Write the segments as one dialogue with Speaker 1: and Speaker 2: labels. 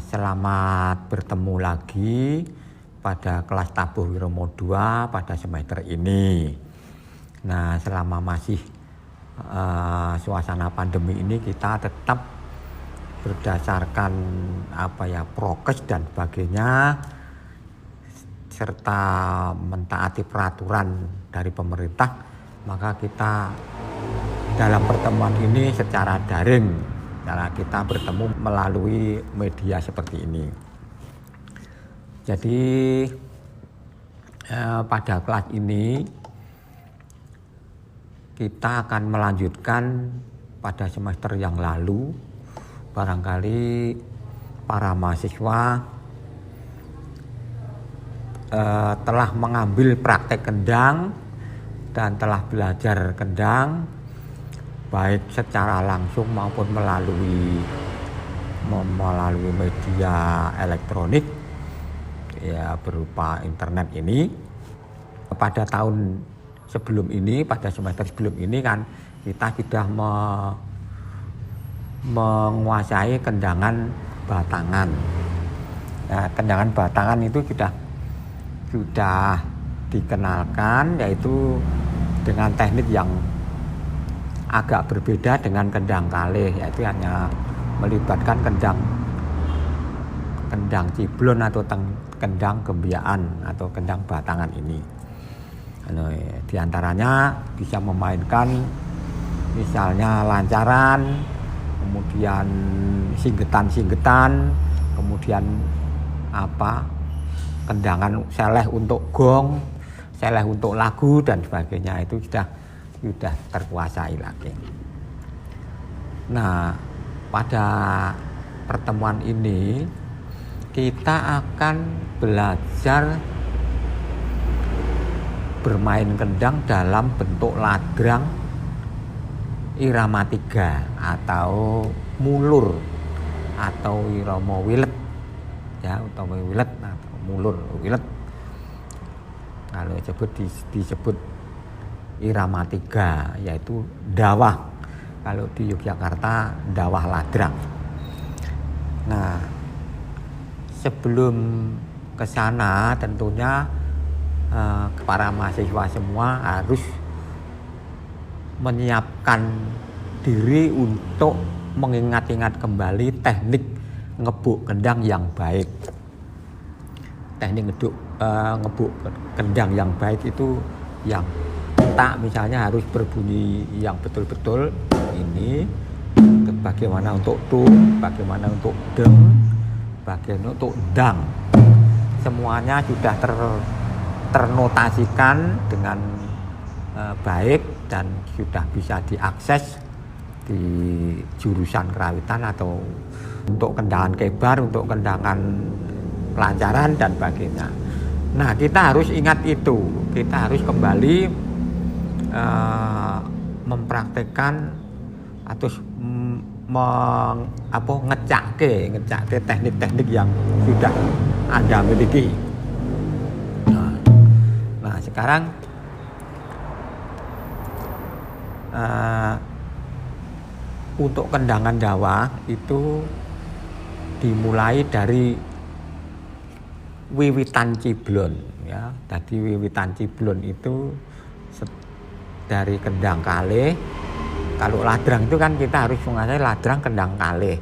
Speaker 1: Selamat bertemu lagi pada kelas Tabuh Wiromo 2 pada semester ini. Nah, selama masih suasana pandemi ini kita tetap berdasarkan prokes dan sebagainya, serta mentaati peraturan dari pemerintah, maka kita dalam pertemuan ini secara daring. Cara kita bertemu melalui media seperti ini. Jadi pada kelas ini kita akan melanjutkan pada semester yang lalu. Barangkali para mahasiswa telah mengambil praktek kendang dan telah belajar kendang, baik secara langsung maupun melalui media elektronik ya, berupa internet ini. Pada tahun sebelum ini, pada semester sebelum ini kan kita sudah menguasai kendangan batangan. Nah, kendangan batangan itu sudah dikenalkan, yaitu dengan teknik yang agak berbeda dengan kendang kalih, yaitu hanya melibatkan kendang ciblon atau kendang gembiaan atau kendang batangan ini. Di antaranya bisa memainkan misalnya lancaran, kemudian singgetan, kemudian kendangan seleh untuk gong, seleh untuk lagu dan sebagainya, itu sudah terkuasai lagi. Nah, pada pertemuan ini kita akan belajar bermain kendang dalam bentuk ladrang irama 3 atau mulur atau irama wilet ya, utawa wilet atau mulur wilet. Kalau disebut irama 3 yaitu dawah, kalau di Yogyakarta dawah ladrang. Nah, sebelum ke sana tentunya para mahasiswa semua harus menyiapkan diri untuk mengingat-ingat kembali teknik ngebuk kendang yang baik. Teknik ngebuk kendang yang baik itu yang tak misalnya harus berbunyi yang betul-betul ini, bagaimana untuk tung, bagaimana untuk deng, bagaimana untuk dang, semuanya sudah ternotasikan dengan baik dan sudah bisa diakses di jurusan kerawitan atau untuk kendangan kebar, untuk kendangan lancaran dan sebagainya. Nah, kita harus ingat itu, kita harus kembali mempraktekkan atau ngecake teknik-teknik yang sudah Anda miliki. Nah, sekarang untuk kendangan dawah itu dimulai dari wiwitan ciblon ya. Tadi wiwitan ciblon itu dari kendang kalih. Kalau ladrang itu kan kita harus menguasai ladrang kendang kalih.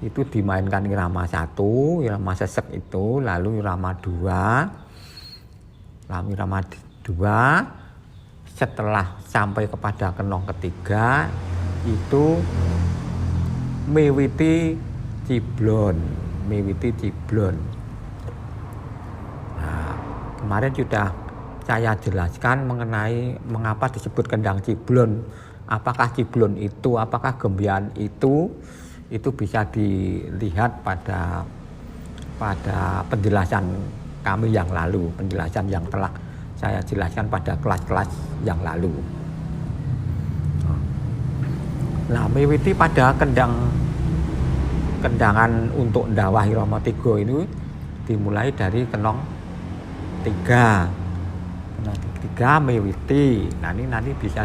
Speaker 1: Itu dimainkan irama 1, irama sesek itu, lalu irama 2. Lalu irama 2 setelah sampai kepada kenong ketiga itu miwiti ciblon. Nah, kemarin sudah saya jelaskan mengenai mengapa disebut kendang ciblon. Apakah ciblon itu, apakah gembian itu bisa dilihat pada penjelasan kami yang lalu, penjelasan yang telah saya jelaskan pada kelas-kelas yang lalu. Nah, miwiti pada kendangan untuk dawah irama 3 ini dimulai dari kenong 3. Kenong 3 miwiti. Nah, ini nanti bisa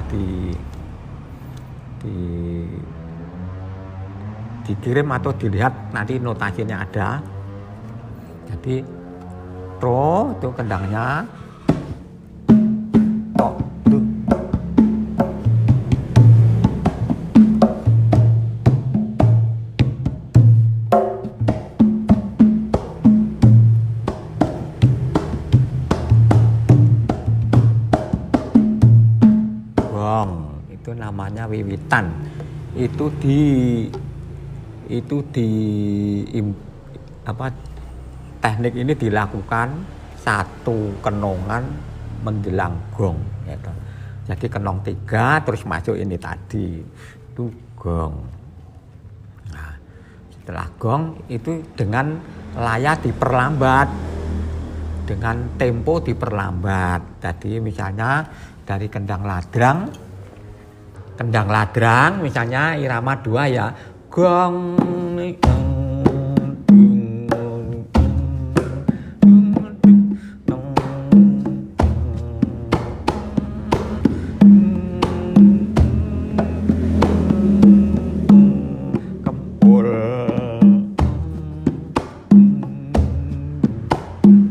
Speaker 1: dikirim atau dilihat nanti notasinya ada. Jadi tro itu kendangnya, tok tuh. Gong itu namanya wiwitan. Itu teknik ini dilakukan satu kenongan menjelang gong gitu. Jadi kenong 3 terus masuk ini tadi itu gong. Nah, setelah gong itu dengan laya diperlambat, dengan tempo diperlambat. Jadi misalnya dari kendang ladrang misalnya irama 2 ya, gong kempul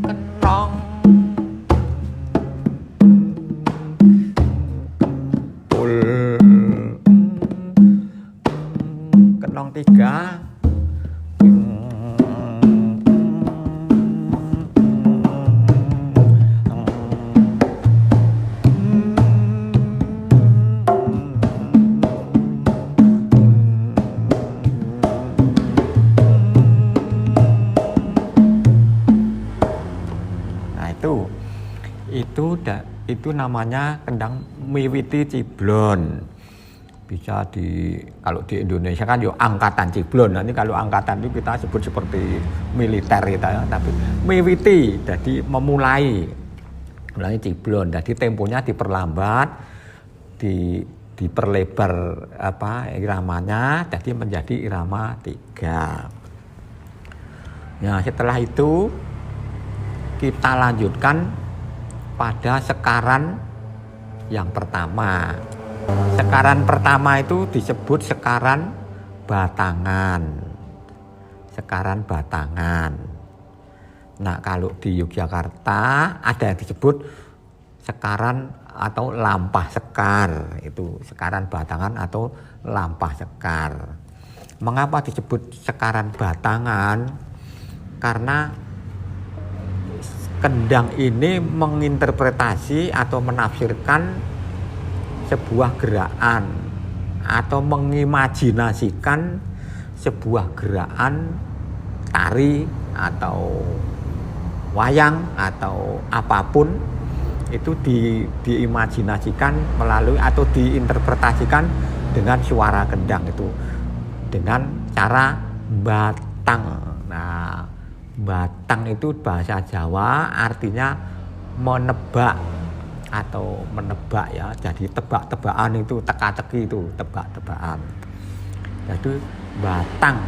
Speaker 1: kenong kenong 3 nah itu namanya kendang miwiti ciblon. Bisa kalau di Indonesia kan yo angkatan ciblon. Nah, ini kalau angkatan itu kita sebut seperti militer gitu ya, tapi miwiti jadi memulai ciblon. Jadi temponya diperlambat, diperlebar iramanya jadi menjadi irama 3. Nah, setelah itu kita lanjutkan pada sekaran yang pertama. Sekaran pertama itu disebut sekaran batangan. Sekaran batangan. Nah, kalau di Yogyakarta ada yang disebut sekaran atau lampah sekar. Itu sekaran batangan atau lampah sekar. Mengapa disebut sekaran batangan? Karena kendang ini menginterpretasi atau menafsirkan sebuah gerakan atau mengimajinasikan sebuah gerakan tari atau wayang atau apapun itu diimajinasikan melalui atau diinterpretasikan dengan suara kendang itu dengan cara batang. Nah, batang itu bahasa Jawa artinya menebak atau menebak ya. Jadi tebak-tebakan itu teka-teki itu tebak-tebakan. Jadi batang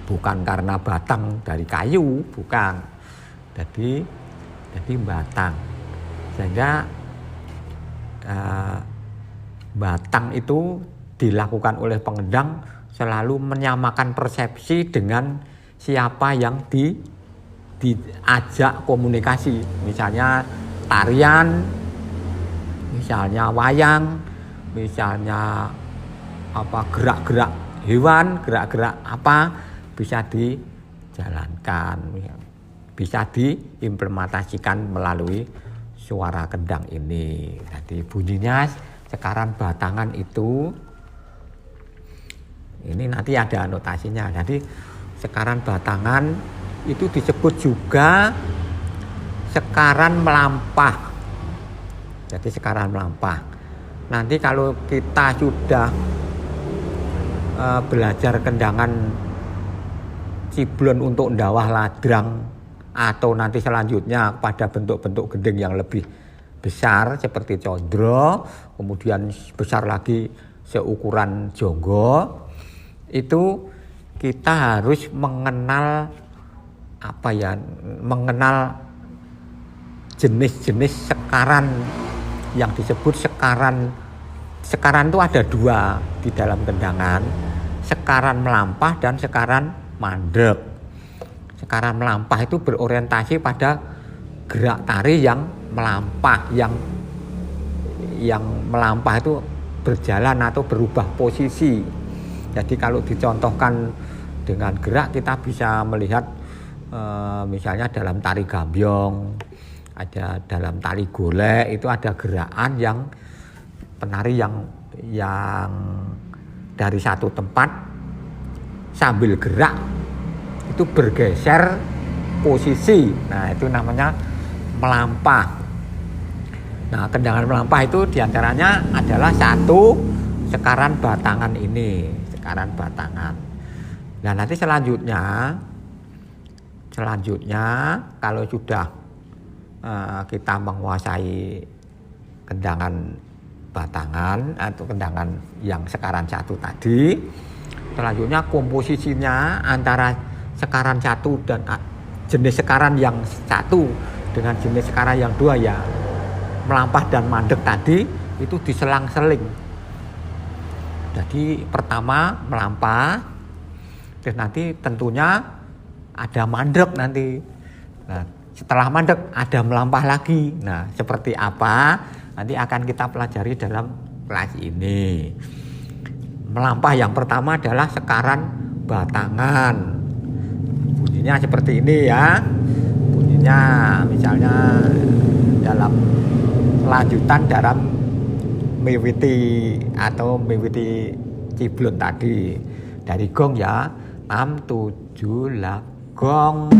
Speaker 1: bukan karena batang dari kayu, bukan. Jadi batang. Sehingga batang itu dilakukan oleh pengendang selalu menyamakan persepsi dengan siapa yang diajak komunikasi, misalnya tarian, misalnya wayang, misalnya gerak-gerak hewan, gerak-gerak apa bisa dijalankan, bisa diimplementasikan melalui suara kendang ini. Jadi bunyinya sekaran batangan itu ini nanti ada anotasinya. Jadi sekaran batangan itu disebut juga sekaran melampah. Jadi sekaran melampah. Nanti kalau kita sudah belajar kendangan ciblon untuk ndawah ladrang atau nanti selanjutnya pada bentuk-bentuk gending yang lebih besar seperti condro, kemudian besar lagi seukuran jonggo, itu kita harus mengenal mengenal jenis-jenis sekaran yang disebut sekaran. Sekaran itu ada 2 di dalam kendangan. sekaran melampah dan sekaran mandek. Sekaran melampah itu berorientasi pada gerak tari yang melampah, yang melampah itu berjalan atau berubah posisi. Jadi kalau dicontohkan dengan gerak, kita bisa melihat misalnya dalam tari gambyong, ada dalam tari golek, itu ada gerakan yang penari yang dari satu tempat sambil gerak itu bergeser posisi. Nah, itu namanya melampah. Nah, kendangan melampah itu diantaranya adalah satu sekaran batangan ini, sekaran batangan. Nah, nanti selanjutnya kalau sudah kita menguasai kendangan batangan atau kendangan yang sekaran satu tadi, selanjutnya komposisinya antara sekaran satu dan jenis sekaran yang satu dengan jenis sekaran yang dua, ya melampah dan mandek tadi itu diselang-seling. Jadi pertama melampah, terus nanti tentunya ada mandek nanti. Nah, setelah mandek ada melampah lagi. Nah, seperti apa nanti akan kita pelajari dalam kelas ini. Melampah yang pertama adalah sekaran batangan. Bunyinya seperti ini ya. Bunyinya misalnya dalam lanjutan dalam miwiti atau miwiti ciblon tadi. Dari gong ya, 6, 7, 8 gong.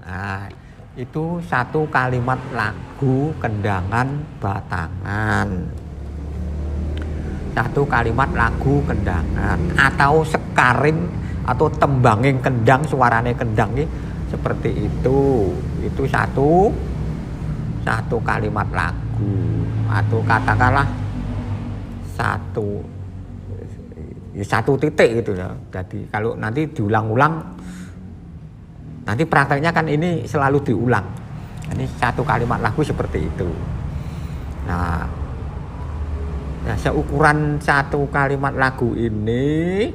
Speaker 1: Nah, itu satu kalimat lagu kendangan batangan. Satu kalimat lagu kendangan atau sekarin atau tembanging kendang, suarane kendang ini seperti itu. Itu satu kalimat lagu atau katakanlah satu titik gitu ya. Jadi kalau nanti diulang-ulang, nanti prakteknya kan ini selalu diulang. Ini satu kalimat lagu seperti itu. Nah, seukuran satu kalimat lagu ini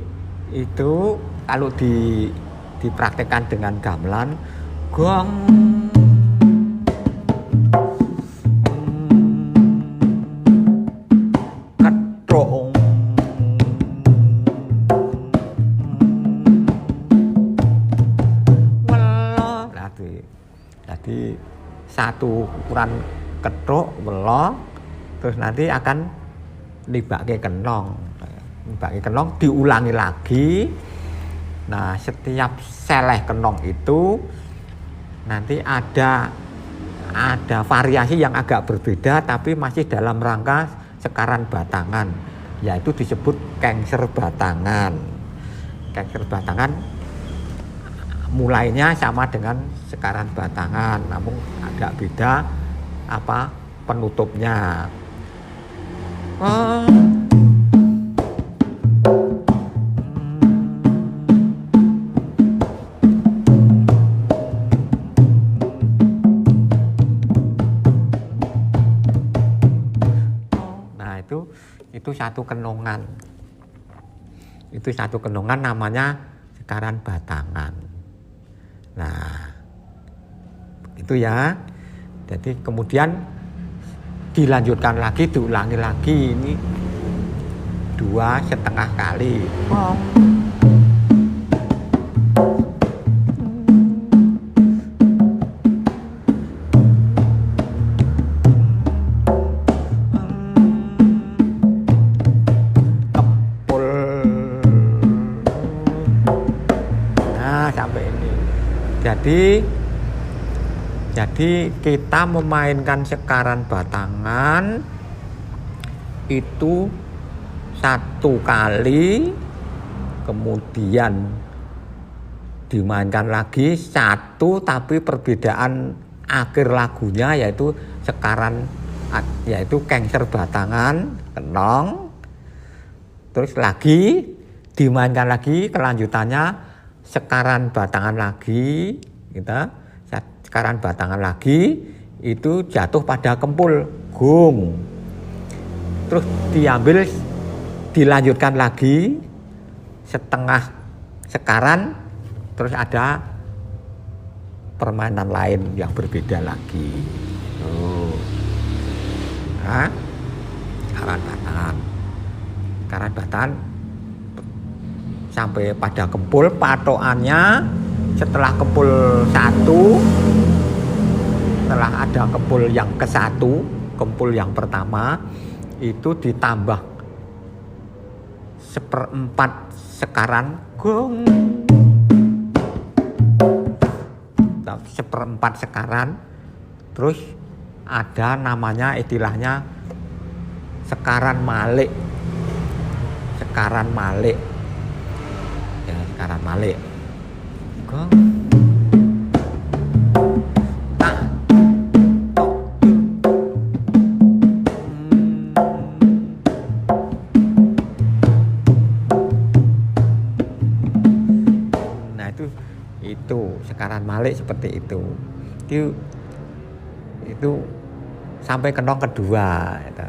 Speaker 1: itu kalau dipraktekkan dengan gamelan, gong, ketrok, welo. Jadi satu ukuran ketrok, welo, terus nanti akan nibake kenong. Nibake kenong diulangi lagi. Nah, setiap seleh kenong itu nanti ada variasi yang agak berbeda tapi masih dalam rangka sekaran batangan, yaitu disebut kengser batangan. Kengser batangan mulainya sama dengan sekaran batangan, namun agak beda penutupnya. Itu satu kenongan. Itu satu kenongan namanya sekaran batangan. Nah, itu ya. Jadi kemudian dilanjutkan lagi, diulangi lagi, ini 2,5 kali. Jadi kita memainkan sekaran batangan itu 1 kali, kemudian dimainkan lagi 1, tapi perbedaan akhir lagunya yaitu sekaran, yaitu kengser batangan, kenong, terus lagi dimainkan lagi, kelanjutannya sekaran batangan lagi, gitu. Sekaran batangan lagi itu jatuh pada kempul gung, terus diambil, dilanjutkan lagi setengah sekaran, terus ada permainan lain yang berbeda lagi. Nah, sekaran batangan sampai pada kempul, patokannya setelah kempul satu, setelah ada kempul yang ke-1, kempul yang pertama itu ditambah 1/4 sekaran gong, 1/4 sekaran, terus ada namanya, istilahnya sekaran malik, ya, sekaran malik gong. Itu sekaran malik seperti itu sampai kenong kedua, gitu.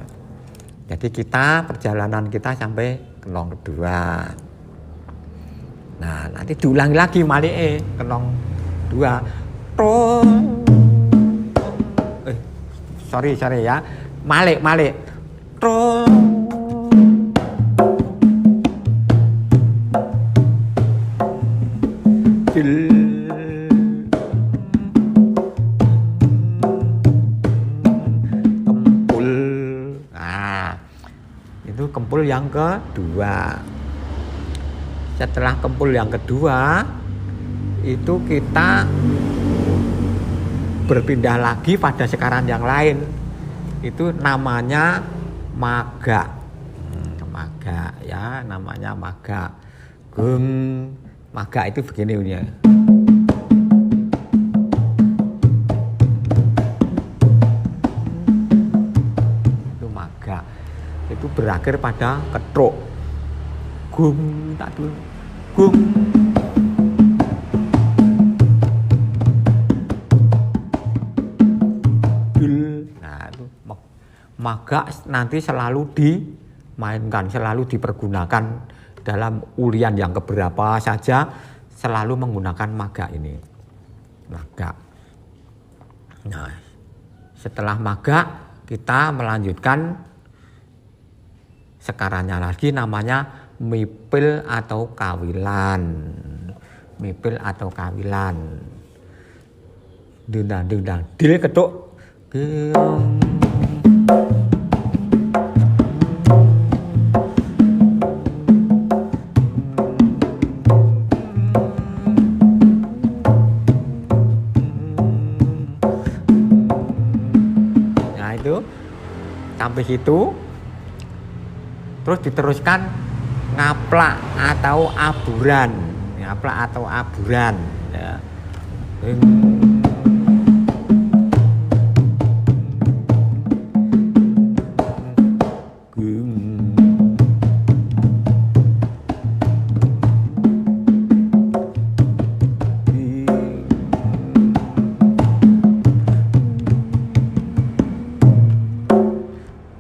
Speaker 1: Jadi perjalanan kita sampai kenong kedua. Nah, nanti diulangi lagi malik kenong dua. Sorry ya, malik kempul. Nah, itu kempul yang kedua. Setelah kempul yang kedua itu kita berpindah lagi pada sekaran yang lain, itu namanya maga. Ya, namanya maga. Maga itu begini bunyinya. Itu maga. Itu berakhir pada ketruk. Gung, tak dulu. Gung. Nah, itu maga nanti selalu dimainkan, selalu dipergunakan dalam ulian yang keberapa saja, selalu menggunakan maga ini. Maga. Nah, setelah maga kita melanjutkan sekarannya lagi, namanya mipil atau kawilan. Dendang dil ketuk. Nah, itu sampai situ, terus diteruskan ngaplak atau aburan, ya.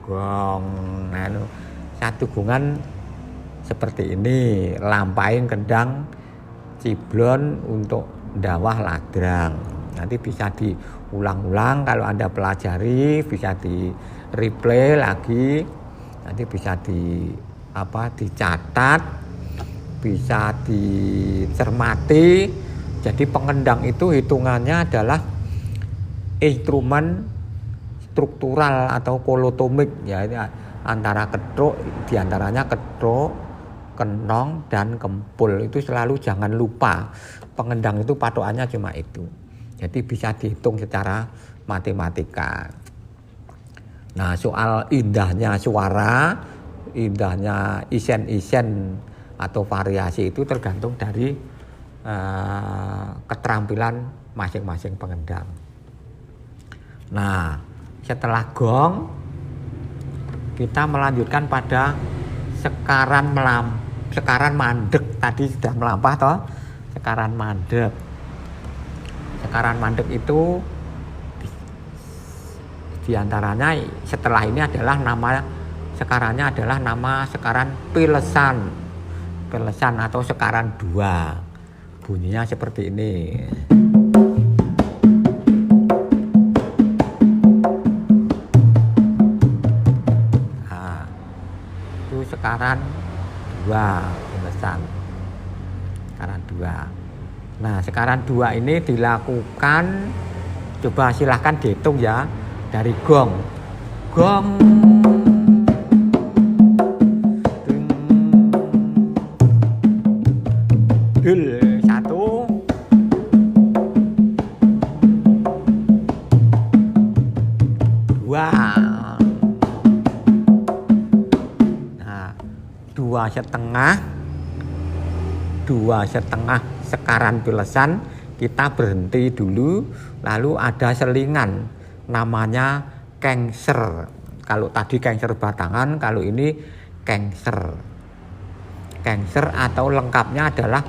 Speaker 1: Gong. Nah, satu gungan seperti ini, lampain kendang ciblon untuk dawah ladrang. Nanti bisa diulang-ulang kalau Anda pelajari, bisa di replay lagi, nanti bisa dicatat, bisa dicermati. Jadi pengendang itu hitungannya adalah instrumen struktural atau kolotomik, ya, antara ketruk, diantaranya ketruk, kenong, dan kempul. Itu selalu jangan lupa, pengendang itu patokannya cuma itu. Jadi bisa dihitung secara matematika. Nah, soal indahnya suara, indahnya isen-isen atau variasi itu tergantung dari keterampilan masing-masing pengendang. Nah, setelah gong kita melanjutkan pada sekaran sekaran mandek tadi sudah melampah toh, sekaran mandek. Sekaran mandek itu diantaranya setelah ini adalah nama sekarannya adalah nama sekaran pilesan, pilesan atau sekaran dua. Bunyinya seperti ini. Nah, itu sekaran dua, pilesan. Sekaran dua. Nah, sekaran dua ini dilakukan, coba silahkan dihitung ya, dari gong. Gong. Dul, satu. Dua. Nah, dua setengah. Dua setengah sekaran pilesan, kita berhenti dulu, lalu ada selingan namanya kengser. Kalau tadi kengser batangan, kalau ini kengser. Kengser atau lengkapnya adalah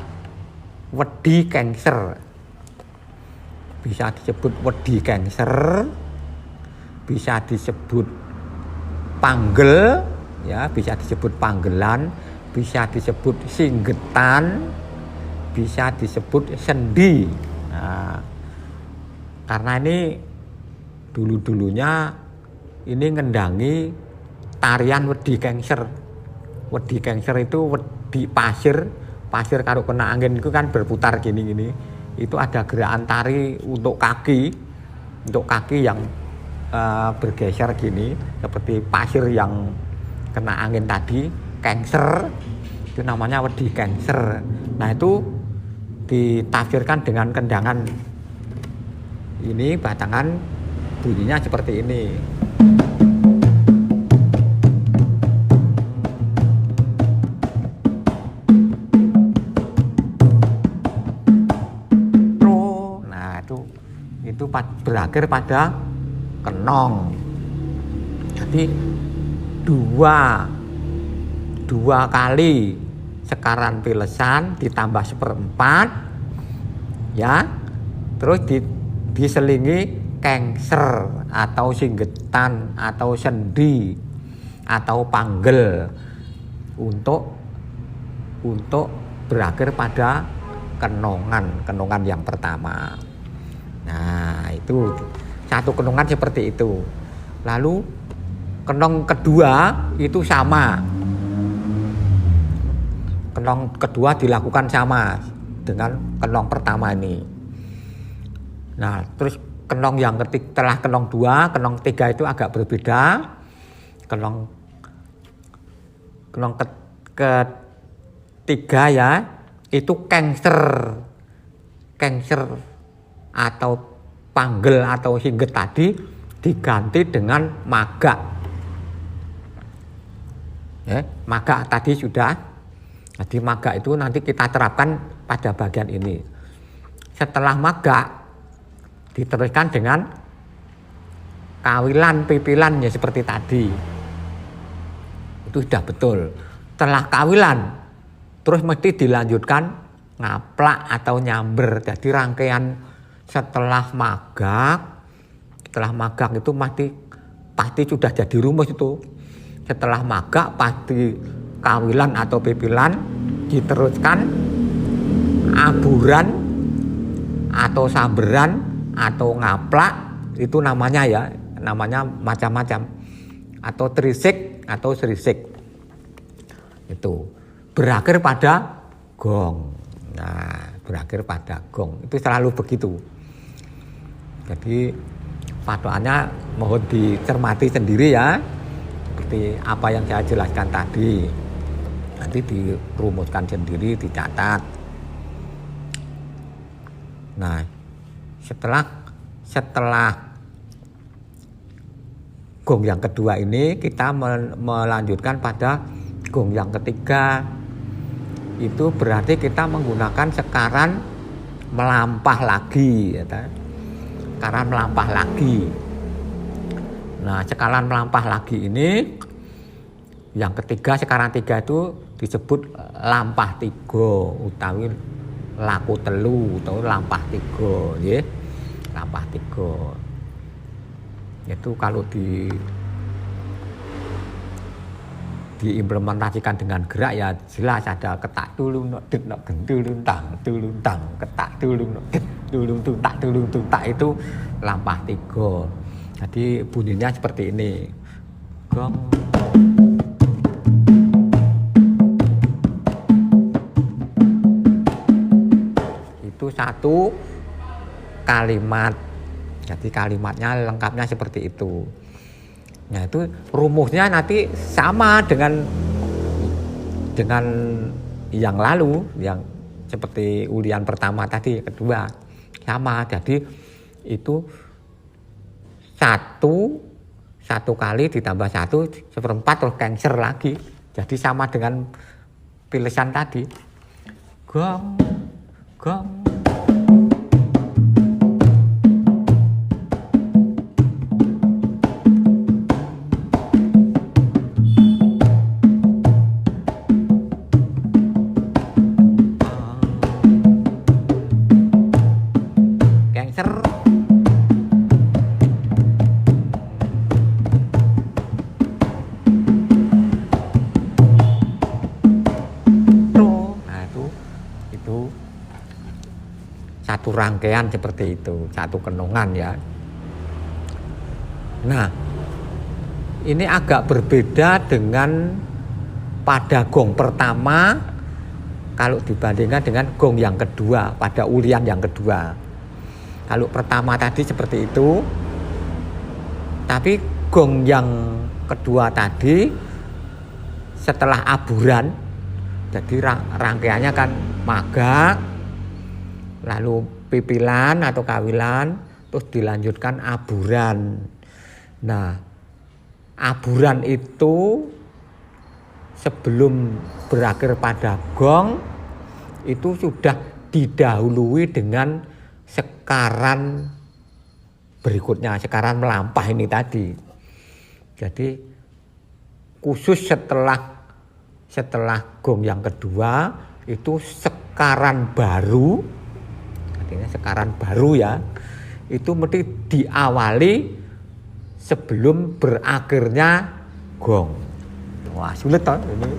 Speaker 1: wedi kengser. Bisa disebut wedi kengser, bisa disebut panggel, ya, bisa disebut panggelan, bisa disebut singgetan, bisa disebut sendi. Nah, karena ini dulu-dulunya ini ngendangi tarian wedi kengser. Wedi kengser itu wedi pasir, pasir kalau kena angin itu kan berputar gini-gini. Itu ada gerakan tari untuk kaki yang bergeser gini, seperti pasir yang kena angin tadi, kengser. Itu namanya wedi kengser. Nah, itu ditafsirkan dengan kendangan ini, batangan, bunyinya seperti ini. Nah, itu berakhir pada kenong. Jadi dua kali sekaran pilesan ditambah 1/4, ya, terus diselingi kengser atau singgetan atau sendi atau panggel untuk berakhir pada kenongan yang pertama. Nah, itu satu kenongan seperti itu. Lalu kenong kedua itu sama. Kenong kedua dilakukan sama dengan kenong pertama ini. Nah, terus kenong yang ketiga, setelah kenong 2, kenong 3 itu agak berbeda. Kenong ketiga ya, itu kengser atau panggel atau singget tadi diganti dengan magak. Ya, magak tadi sudah. Jadi magak itu nanti kita terapkan pada bagian ini. Setelah magak diteruskan dengan kawilan, pipilan ya seperti tadi. Itu sudah betul. Setelah kawilan terus mesti dilanjutkan ngaplak atau nyamber. Jadi rangkaian setelah magak itu pasti sudah jadi rumus itu. Setelah magak pasti kawilan atau pipilan, diteruskan aburan atau samberan atau ngaplak, itu namanya macam-macam, atau trisik atau serisik. Itu berakhir pada gong. Nah, berakhir pada gong itu selalu begitu. Jadi patokannya mohon dicermati sendiri ya, seperti apa yang saya jelaskan tadi. Nanti dirumuskan sendiri, dicatat. Nah, setelah gong yang kedua ini kita melanjutkan pada gong yang ketiga. Itu berarti kita menggunakan sekaran melampah lagi, ya, sekaran melampah lagi. Nah, sekaran melampah lagi ini yang ketiga, sekaran 3 itu disebut lampah tiga utawi laku telu utawa lampah tiga nggih. Lampah tiga. Itu kalau diimplementasikan dengan gerak ya jelas ada ketak tulung nok dit nok gentulung tang ketak tulung nok dit tulung tak itu lampah tiga. Jadi bunyinya seperti ini. Gong. Itu satu kalimat. Jadi kalimatnya lengkapnya seperti itu. Nah itu rumusnya nanti sama dengan yang lalu, yang seperti ulian pertama tadi, kedua sama. Jadi itu satu kali ditambah 1/4 terus cancer lagi. Jadi sama dengan pilihan tadi. Gong, gong. Satu rangkaian seperti itu, satu kenongan ya. Nah, ini agak berbeda dengan pada gong pertama kalau dibandingkan dengan gong yang kedua, pada ulian yang kedua. Kalau pertama tadi seperti itu, tapi gong yang kedua tadi setelah aburan, jadi rangkaiannya kan magak, lalu pipilan atau kawilan, terus dilanjutkan aburan. Nah, aburan itu sebelum berakhir pada gong itu sudah didahului dengan sekaran berikutnya, sekaran melampah ini tadi. Jadi khusus setelah gong yang kedua itu sekaran baru, artinya sekaran baru ya, itu mesti diawali sebelum berakhirnya gong. Wah sulit toh ini,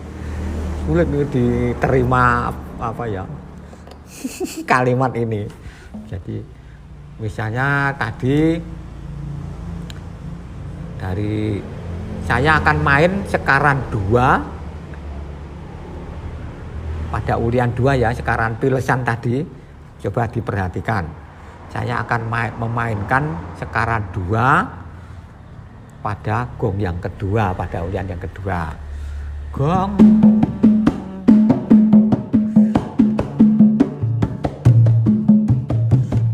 Speaker 1: sulit ini diterima apa ya kalimat ini. Jadi misalnya tadi dari saya akan main sekaran 2 pada ulian 2 ya, sekaran pilesan tadi. Coba diperhatikan. Saya akan memainkan sekaran 2 pada gong yang kedua, pada ulian yang kedua. Gong.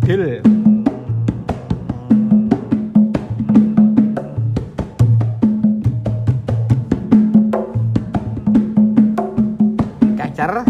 Speaker 1: Dil. Kecer.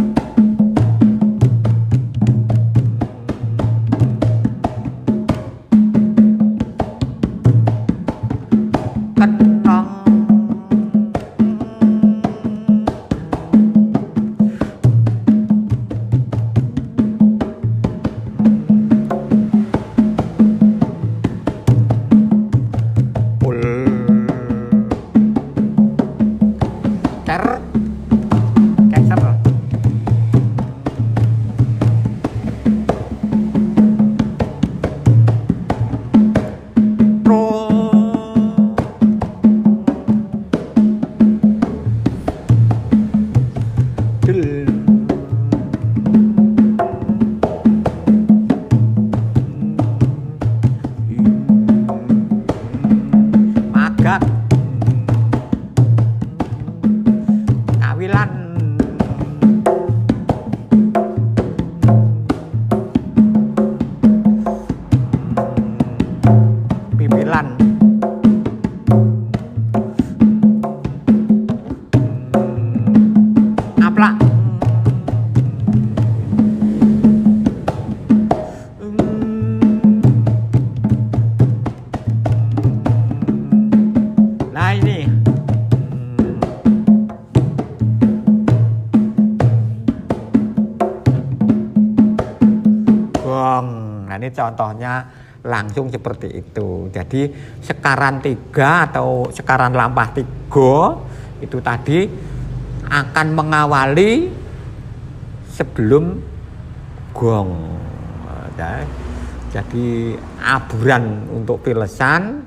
Speaker 1: Nah ini contohnya langsung seperti itu. Jadi sekaran 3 atau sekaran lampah 3 itu tadi akan mengawali sebelum gong. Jadi aburan untuk pilesan,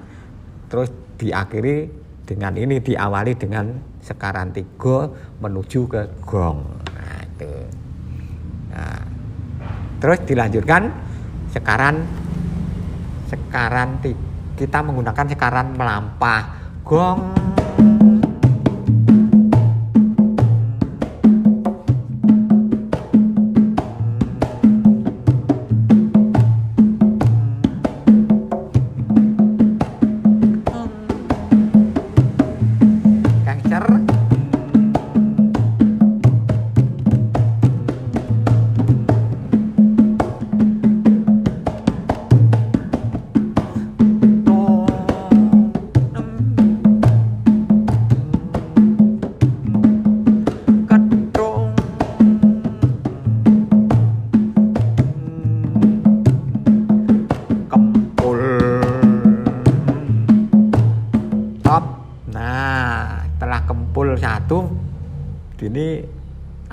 Speaker 1: terus diakhiri dengan ini, diawali dengan sekaran 3 menuju ke gong. Nah itu. Nah, terus dilanjutkan sekaran kita menggunakan sekaran melampah gong. Ini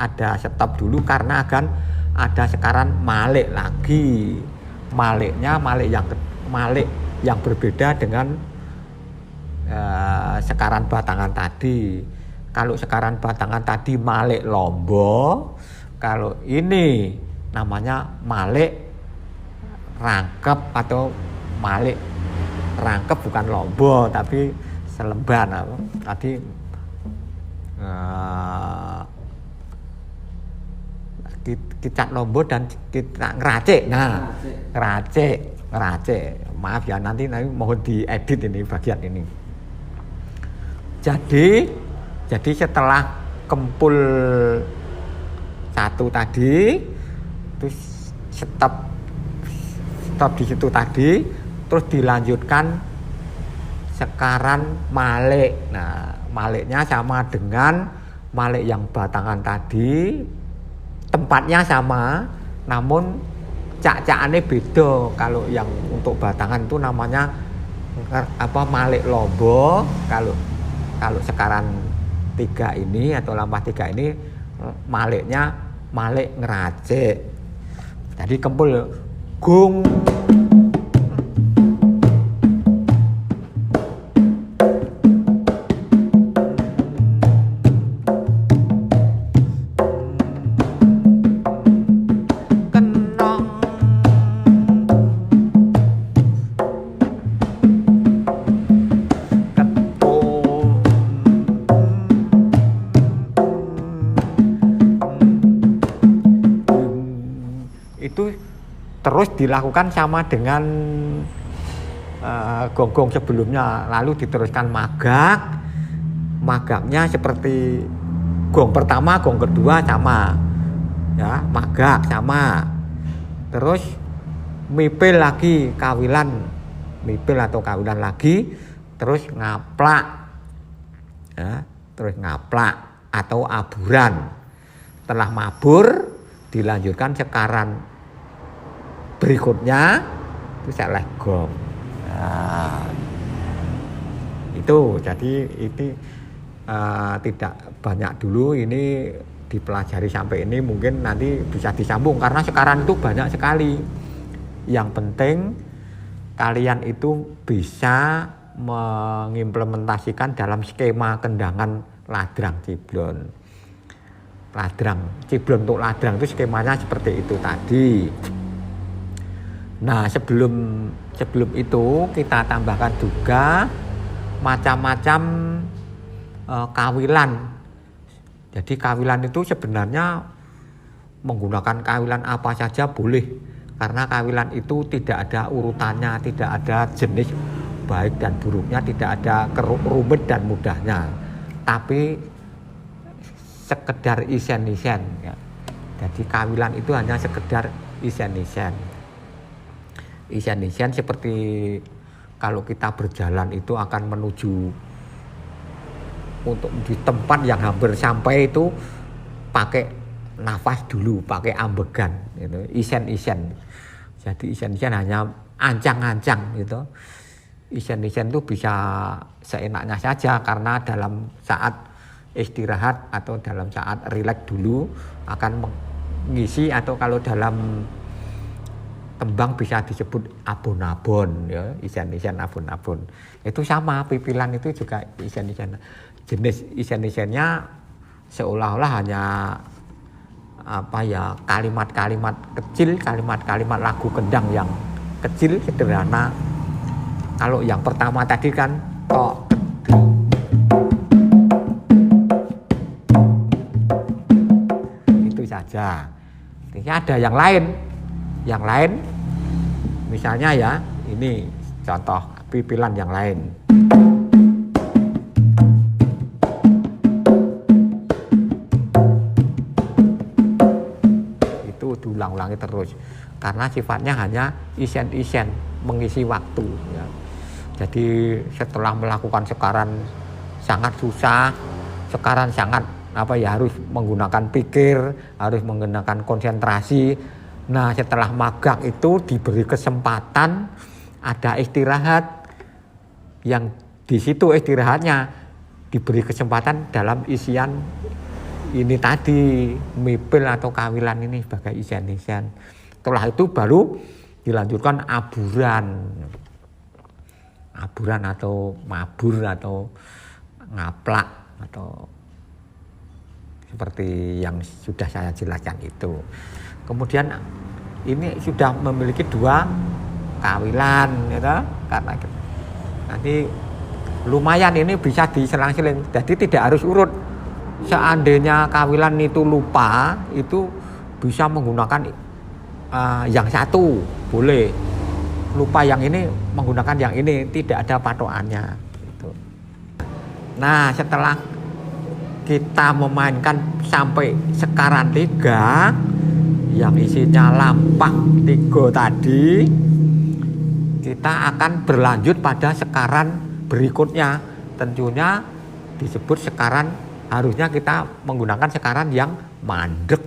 Speaker 1: ada stop dulu karena akan ada sekaran malik lagi. Maliknya malik yang berbeda dengan sekaran batangan tadi. Kalau sekaran batangan tadi malik lombo, kalau ini namanya malik rangkep atau malik rangkep, bukan lombo tapi selemban. Tadi kita lombo dan kita ngeracik. Nah, ngeracik. Maaf ya, nanti mohon diedit ini bagian ini. Jadi setelah kempul 1 tadi, terus stop di situ tadi, terus dilanjutkan sekaran malik. Nah, maliknya sama dengan malik yang batangan tadi, tempatnya sama, namun cak-cakannya beda. Kalau yang untuk batangan itu namanya malik lombo. Kalau sekaran 3 ini atau lampah 3 ini maliknya malik ngeracik. Jadi kempul gung. Itu terus dilakukan sama dengan gonggong sebelumnya, lalu diteruskan magaknya seperti gong pertama, gong kedua sama ya, magak sama, terus mipil lagi, mipil atau kawilan lagi, terus ngaplak ya, terus ngaplak atau aburan. Setelah mabur dilanjutkan sekaran berikutnya itu seleh gong. Nah, itu jadi ini tidak banyak dulu, ini dipelajari sampai ini, mungkin nanti bisa disambung karena sekarang itu banyak sekali. Yang penting kalian itu bisa mengimplementasikan dalam skema kendangan ladrang ciblon. Ciblon untuk ladrang itu skemanya seperti itu tadi. Nah, sebelum itu kita tambahkan juga macam-macam kawilan. Jadi kawilan itu sebenarnya menggunakan kawilan apa saja boleh, karena kawilan itu tidak ada urutannya, tidak ada jenis baik dan buruknya, tidak ada rumit dan mudahnya, tapi sekedar isen-isen ya. Jadi kawilan itu hanya sekedar isen-isen seperti kalau kita berjalan itu akan menuju untuk di tempat yang hampir sampai itu pakai nafas dulu, pakai ambegan gitu, isen-isen. Jadi isen-isen hanya ancang-ancang gitu. Isen-isen itu bisa seenaknya saja karena dalam saat istirahat atau dalam saat rileks dulu akan mengisi, atau kalau dalam tembang bisa disebut abon-abon ya, isen-isen abon-abon. Itu sama, pipilan itu juga isen-isen. Jenis isen-isennya seolah-olah hanya apa ya, kalimat-kalimat kecil, kalimat-kalimat lagu kendang yang kecil sederhana. Kalau yang pertama tadi kan tok itu saja. Artinya ada yang lain misalnya ya, ini contoh pipilan yang lain. Itu diulang-ulangi terus karena sifatnya hanya isen-isen, mengisi waktu ya. Jadi setelah melakukan sekaran sangat susah, sekaran sangat apa ya, harus menggunakan pikir, harus menggunakan konsentrasi. Nah, setelah magak itu diberi kesempatan ada istirahat, yang di situ istirahatnya diberi kesempatan dalam isian ini tadi, mipil atau kawilan ini sebagai isen-isen. Setelah itu baru dilanjutkan aburan atau mabur atau ngaplak atau seperti yang sudah saya jelaskan itu. Kemudian ini sudah memiliki 2 kawilan gitu, karena nanti lumayan ini bisa diselang-seling, jadi tidak harus urut. Seandainya kawilan itu lupa, itu bisa menggunakan yang satu boleh, lupa yang ini menggunakan yang ini, tidak ada patokannya gitu. Nah, setelah kita memainkan sampai sekaran 3 yang isinya lampak 3 tadi, kita akan berlanjut pada sekaran berikutnya. Tentunya disebut sekaran, harusnya kita menggunakan sekaran yang mandek.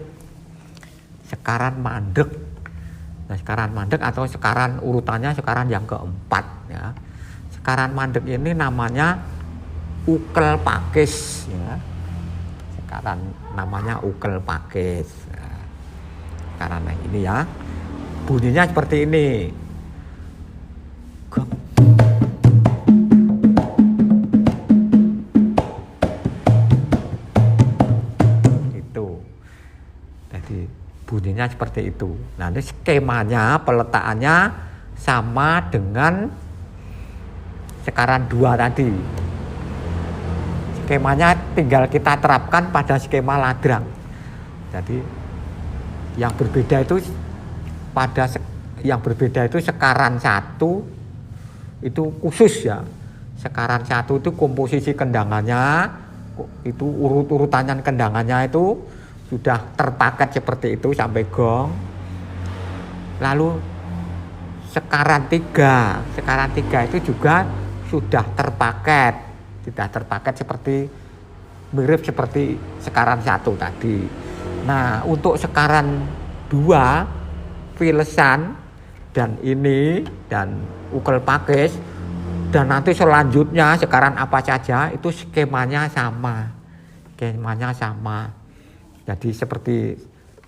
Speaker 1: Sekaran mandek. Nah, sekaran mandek atau sekaran urutannya sekaran yang keempat ya. Sekaran mandek ini namanya ukel pakis ya. Sekaran namanya ukel pakis. Nah, karena ini ya, bunyinya seperti ini. Itu. Jadi bunyinya seperti itu. Nah, ini skemanya, peletakannya sama dengan sekaran 2 tadi. Skemanya tinggal kita terapkan pada skema ladrang. Jadi yang berbeda itu sekaran 1 itu khusus ya. Sekaran 1 itu komposisi kendangannya, itu urut-urutannya kendangannya itu sudah terpaket seperti itu sampai gong. Lalu sekaran 3 itu juga sudah terpaket seperti mirip seperti sekaran 1 tadi. Nah, untuk sekaran 2 pilesan dan ini dan ukel pakis dan nanti selanjutnya sekaran apa saja itu skemanya sama. Jadi seperti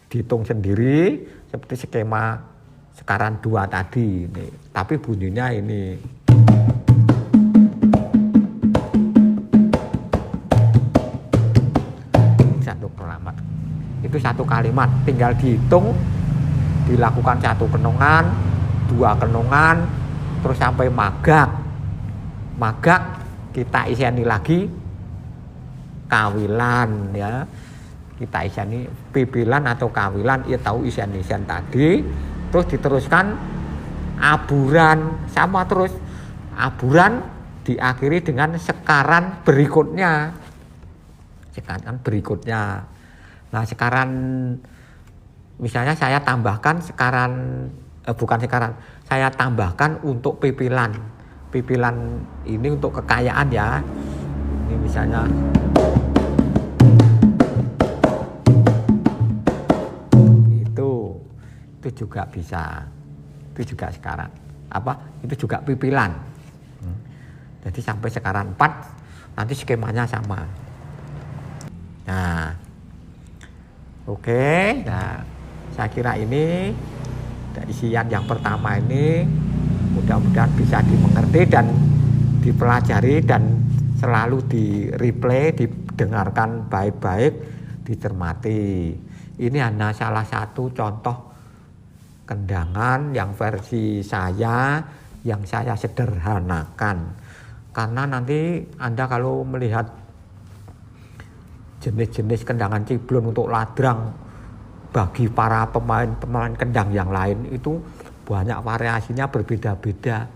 Speaker 1: dihitung sendiri seperti skema sekaran 2 tadi ini. Tapi bunyinya ini. Itu 1 kalimat, tinggal dihitung, dilakukan 1 kenongan, 2 kenongan, terus sampai magak kita iseni lagi kawilan ya, kita iseni pipilan atau kawilan ya, tahu isen-isen tadi, terus diteruskan aburan, sama terus aburan diakhiri dengan sekaran berikutnya. Nah, sekaran misalnya saya tambahkan saya tambahkan untuk pipilan ini untuk kekayaan ya. Ini misalnya itu juga bisa. itu juga sekaran. Itu juga pipilan. Jadi sampai sekaran 4 nanti skemanya sama. Nah, oke. Nah, saya kira ini isian yang pertama ini mudah-mudahan bisa dimengerti dan dipelajari dan selalu di-replay, didengarkan baik-baik, dicermati. Ini hanya salah satu contoh kendangan yang versi saya, yang saya sederhanakan. Karena nanti Anda kalau melihat jenis-jenis kendangan ciblon untuk ladrang bagi para pemain kendang yang lain itu banyak variasinya, berbeda-beda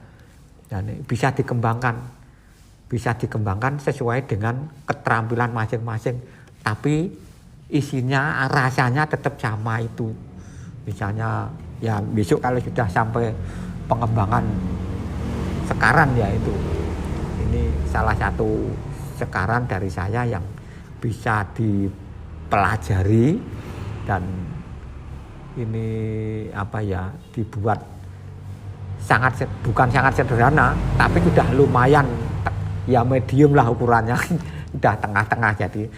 Speaker 1: dan bisa dikembangkan sesuai dengan keterampilan masing-masing, tapi isinya rasanya tetap sama itu. Misalnya ya besok kalau sudah sampai pengembangan sekaran ya itu, ini salah satu sekaran dari saya yang bisa dipelajari dan ini dibuat bukan sangat sederhana, tapi sudah lumayan ya medium lah ukurannya, udah tengah-tengah, jadi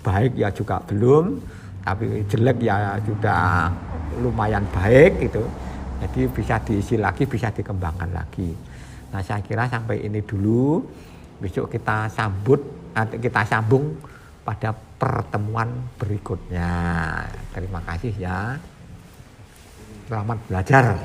Speaker 1: baik ya juga belum, tapi jelek ya sudah lumayan baik itu. Jadi bisa diisi lagi, bisa dikembangkan lagi. Nah, saya kira sampai ini dulu. Besok kita sambung pada pertemuan berikutnya. Terima kasih ya. Selamat belajar.